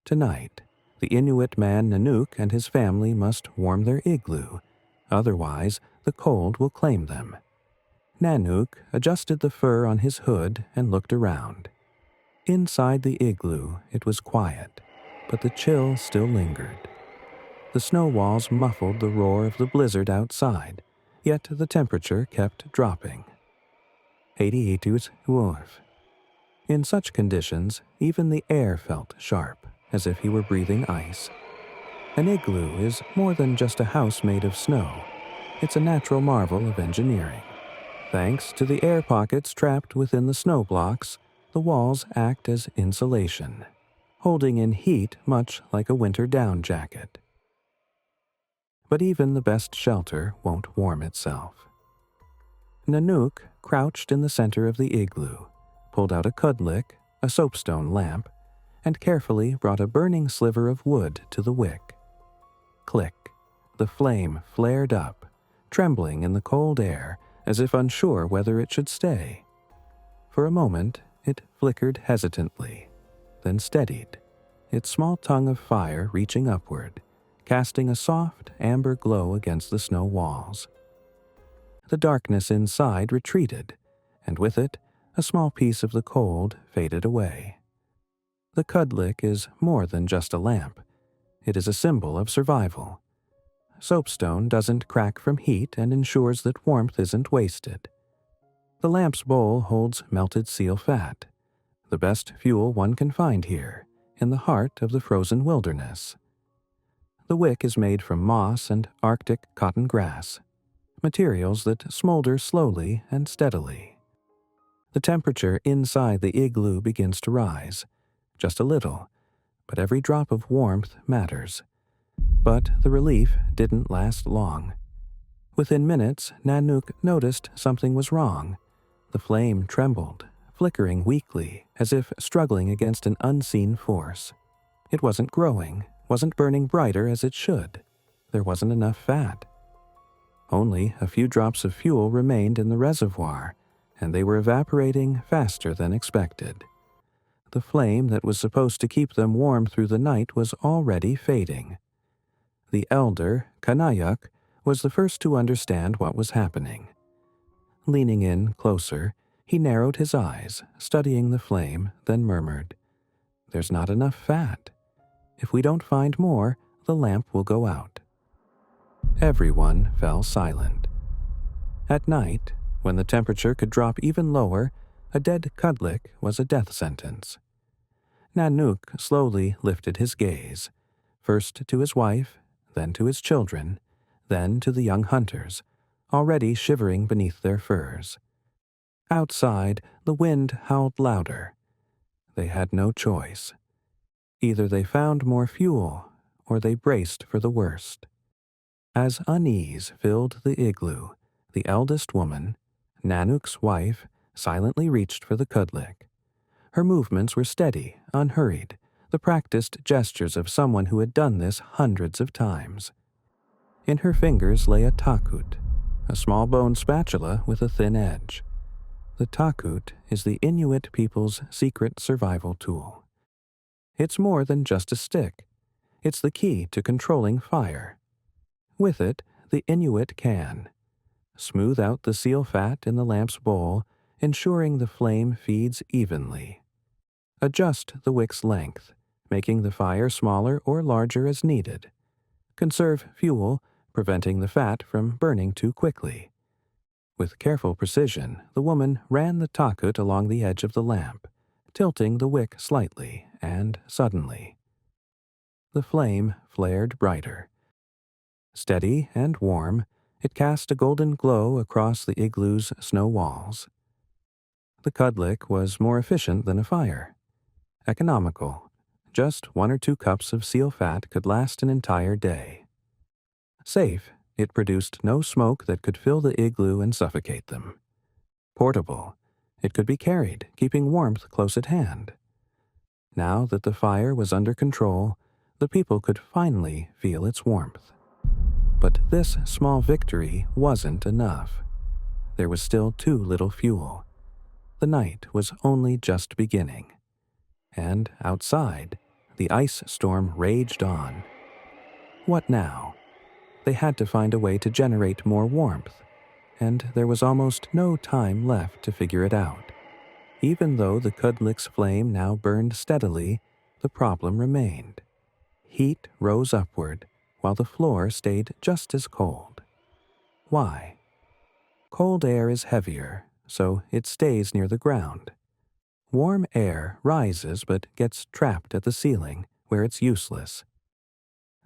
Tonight, the Inuit man Nanook and his family must warm their igloo, otherwise the cold will claim them. Nanook adjusted the fur on his hood and looked around. Inside the igloo it was quiet, but the chill still lingered. The snow walls muffled the roar of the blizzard outside, yet the temperature kept dropping. 88 Wurf. In such conditions, even the air felt sharp, as if he were breathing ice. An igloo is more than just a house made of snow. It's a natural marvel of engineering. Thanks to the air pockets trapped within the snow blocks, the walls act as insulation, holding in heat much like a winter down jacket. But even the best shelter won't warm itself. Nanook crouched in the center of the igloo, pulled out a kudlik, a soapstone lamp, and carefully brought a burning sliver of wood to the wick. Click, the flame flared up, trembling in the cold air as if unsure whether it should stay. For a moment, it flickered hesitantly, then steadied, its small tongue of fire reaching upward, casting a soft, amber glow against the snow walls. The darkness inside retreated, and with it, a small piece of the cold faded away. The kudlik is more than just a lamp. It is a symbol of survival. Soapstone doesn't crack from heat and ensures that warmth isn't wasted. The lamp's bowl holds melted seal fat, the best fuel one can find here, in the heart of the frozen wilderness. The wick is made from moss and Arctic cotton grass, materials that smolder slowly and steadily. The temperature inside the igloo begins to rise, just a little, but every drop of warmth matters. But the relief didn't last long. Within minutes, Nanook noticed something was wrong. The flame trembled, flickering weakly, as if struggling against an unseen force. It wasn't growing, wasn't burning brighter as it should. There wasn't enough fat. Only a few drops of fuel remained in the reservoir, and they were evaporating faster than expected. The flame that was supposed to keep them warm through the night was already fading. The elder, Kanayuk, was the first to understand what was happening. Leaning in closer, he narrowed his eyes, studying the flame, then murmured, "There's not enough fat. If we don't find more, the lamp will go out." Everyone fell silent. At night, when the temperature could drop even lower, a dead kudlik was a death sentence. Nanook slowly lifted his gaze, first to his wife, then to his children, then to the young hunters, already shivering beneath their furs. Outside, the wind howled louder. They had no choice. Either they found more fuel, or they braced for the worst. As unease filled the igloo, the eldest woman, Nanook's wife, silently reached for the kudlik. Her movements were steady, unhurried, the practiced gestures of someone who had done this hundreds of times. In her fingers lay a takut, a small bone spatula with a thin edge. The takut is the Inuit people's secret survival tool. It's more than just a stick. It's the key to controlling fire. With it, the Inuit can smooth out the seal fat in the lamp's bowl, ensuring the flame feeds evenly. Adjust the wick's length, making the fire smaller or larger as needed. Conserve fuel, preventing the fat from burning too quickly. With careful precision, the woman ran the takut along the edge of the lamp, tilting the wick slightly, and suddenly, the flame flared brighter. Steady and warm, it cast a golden glow across the igloo's snow walls. The kudlik was more efficient than a fire. Economical. Just 1 or 2 cups of seal fat could last an entire day. Safe, it produced no smoke that could fill the igloo and suffocate them. Portable, it could be carried, keeping warmth close at hand. Now that the fire was under control, the people could finally feel its warmth. But this small victory wasn't enough. There was still too little fuel. The night was only just beginning. And outside, The ice storm raged on. What now? They had to find a way to generate more warmth, and there was almost no time left to figure it out. Even though the Kudlik's flame now burned steadily, the problem remained. Heat rose upward, while the floor stayed just as cold. Why? Cold air is heavier, so it stays near the ground. Warm air rises but gets trapped at the ceiling, where it's useless.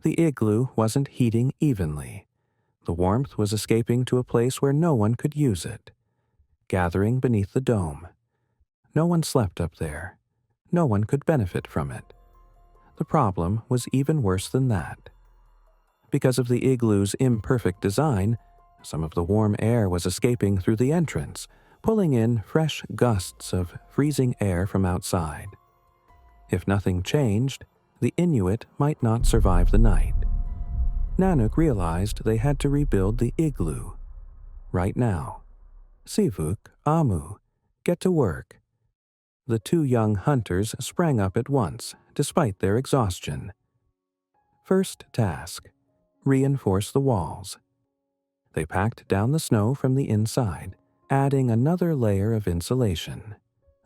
The igloo wasn't heating evenly. The warmth was escaping to a place where no one could use it, gathering beneath the dome. No one slept up there. No one could benefit from it. The problem was even worse than that. Because of the igloo's imperfect design, some of the warm air was escaping through the entrance, pulling in fresh gusts of freezing air from outside. If nothing changed, the Inuit might not survive the night. Nanook realized they had to rebuild the igloo. Right now. Sivuk, Amu, get to work. The two young hunters sprang up at once, despite their exhaustion. First task: reinforce the walls. They packed down the snow from the inside, adding another layer of insulation.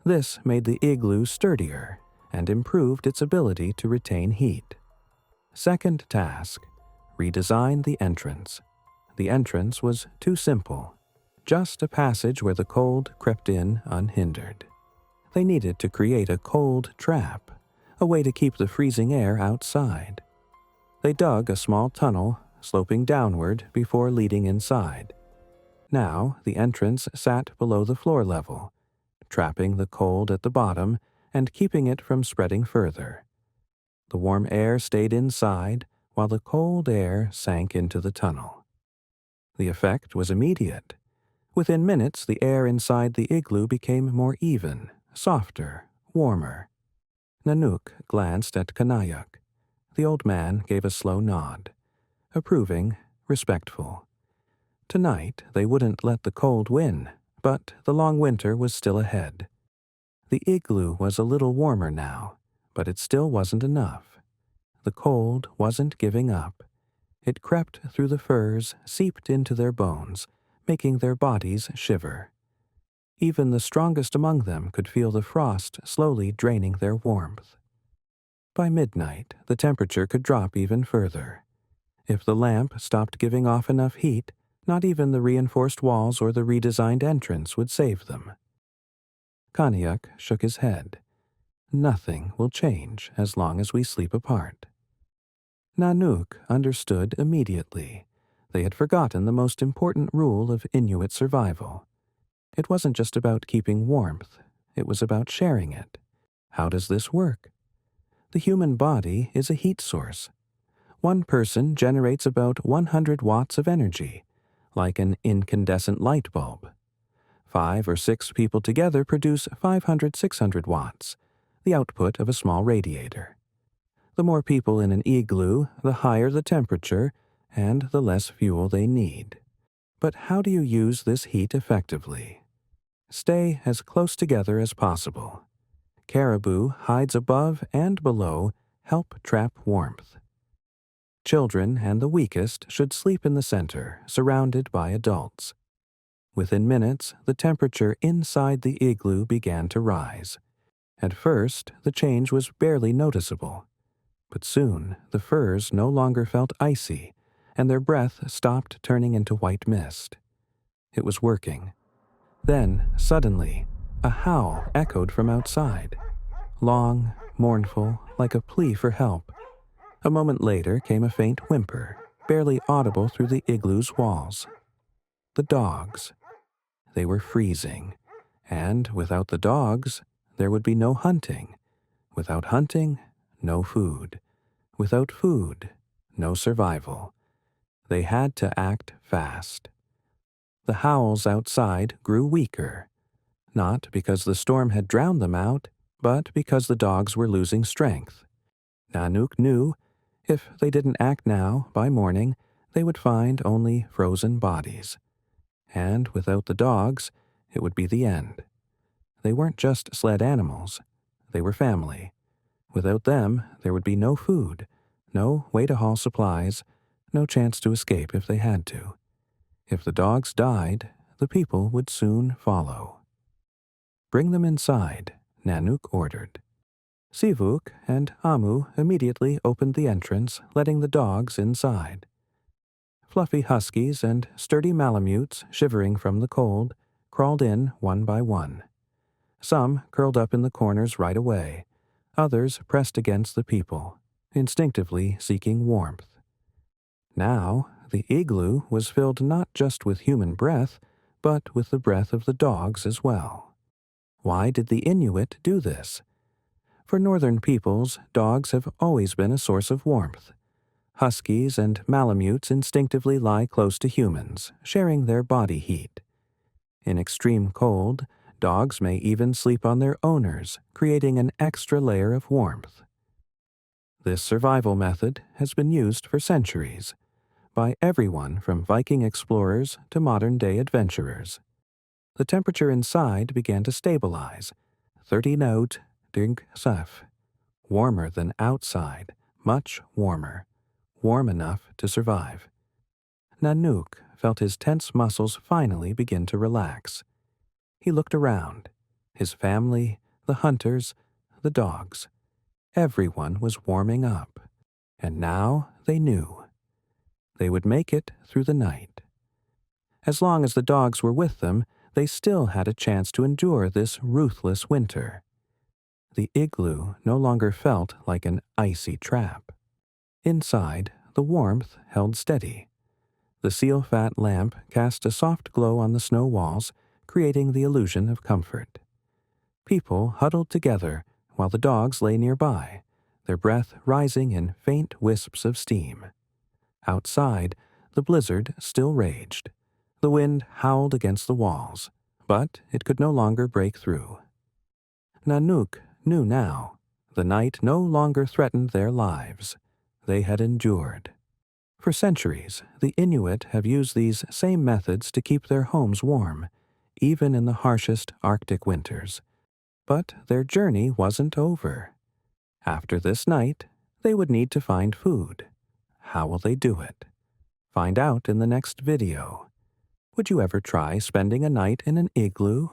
This made the igloo sturdier and improved its ability to retain heat. Second task: redesign the entrance. The entrance was too simple, just a passage where the cold crept in unhindered. They needed to create a cold trap, a way to keep the freezing air outside. They dug a small tunnel, sloping downward before leading inside. Now the entrance sat below the floor level, trapping the cold at the bottom and keeping it from spreading further. The warm air stayed inside, while the cold air sank into the tunnel. The effect was immediate. Within minutes, the air inside the igloo became more even, softer, warmer. Nanook glanced at Kanayak. The old man gave a slow nod, approving, respectful. Tonight, they wouldn't let the cold win, but the long winter was still ahead. The igloo was a little warmer now, but it still wasn't enough. The cold wasn't giving up. It crept through the furs, seeped into their bones, making their bodies shiver. Even the strongest among them could feel the frost slowly draining their warmth. By midnight, the temperature could drop even further. If the lamp stopped giving off enough heat, not even the reinforced walls or the redesigned entrance would save them. Kaniak shook his head. Nothing will change as long as we sleep apart. Nanook understood immediately. They had forgotten the most important rule of Inuit survival. It wasn't just about keeping warmth, it was about sharing it. How does this work? The human body is a heat source. One person generates about 100 watts of energy, like an incandescent light bulb. 5 or 6 people together produce 500-600 watts, the output of a small radiator. The more people in an igloo, the higher the temperature and the less fuel they need. But how do you use this heat effectively? Stay as close together as possible. Caribou hides above and below, help trap warmth. Children and the weakest should sleep in the center, surrounded by adults. Within minutes, the temperature inside the igloo began to rise. At first, the change was barely noticeable. But soon, the furs no longer felt icy, and their breath stopped turning into white mist. It was working. Then, suddenly, a howl echoed from outside. Long, mournful, like a plea for help. A moment later came a faint whimper, barely audible through the igloo's walls. The dogs. They were freezing, and without the dogs, there would be no hunting. Without hunting, no food. Without food, no survival. They had to act fast. The howls outside grew weaker, not because the storm had drowned them out, but because the dogs were losing strength. Nanook knew, if they didn't act now, by morning, they would find only frozen bodies. And without the dogs, it would be the end. They weren't just sled animals. They were family. Without them, there would be no food, no way to haul supplies, no chance to escape if they had to. If the dogs died, the people would soon follow. Bring them inside, Nanook ordered. Sivuk and Amu immediately opened the entrance, letting the dogs inside. Fluffy huskies and sturdy malamutes, shivering from the cold, crawled in one by one. Some curled up in the corners right away. Others pressed against the people, instinctively seeking warmth. Now, the igloo was filled not just with human breath, but with the breath of the dogs as well. Why did the Inuit do this? For northern peoples, dogs have always been a source of warmth. Huskies and malamutes instinctively lie close to humans, sharing their body heat. In extreme cold, dogs may even sleep on their owners, creating an extra layer of warmth. This survival method has been used for centuries, by everyone from Viking explorers to modern-day adventurers. The temperature inside began to stabilize, 30 note ding sef, warmer than outside, much warmer, warm enough to survive. Nanook felt his tense muscles finally begin to relax. He looked around. His family, the hunters, the dogs. Everyone was warming up, and now they knew. They would make it through the night. As long as the dogs were with them, they still had a chance to endure this ruthless winter. The igloo no longer felt like an icy trap. Inside, the warmth held steady. The seal fat lamp cast a soft glow on the snow walls, creating the illusion of comfort. People huddled together while the dogs lay nearby, their breath rising in faint wisps of steam. Outside, the blizzard still raged. The wind howled against the walls, but it could no longer break through. Nanook knew now. The night no longer threatened their lives. They had endured. For centuries, the Inuit have used these same methods to keep their homes warm, even in the harshest Arctic winters. But their journey wasn't over. After this night, they would need to find food. How will they do it? Find out in the next video. Would you ever try spending a night in an igloo?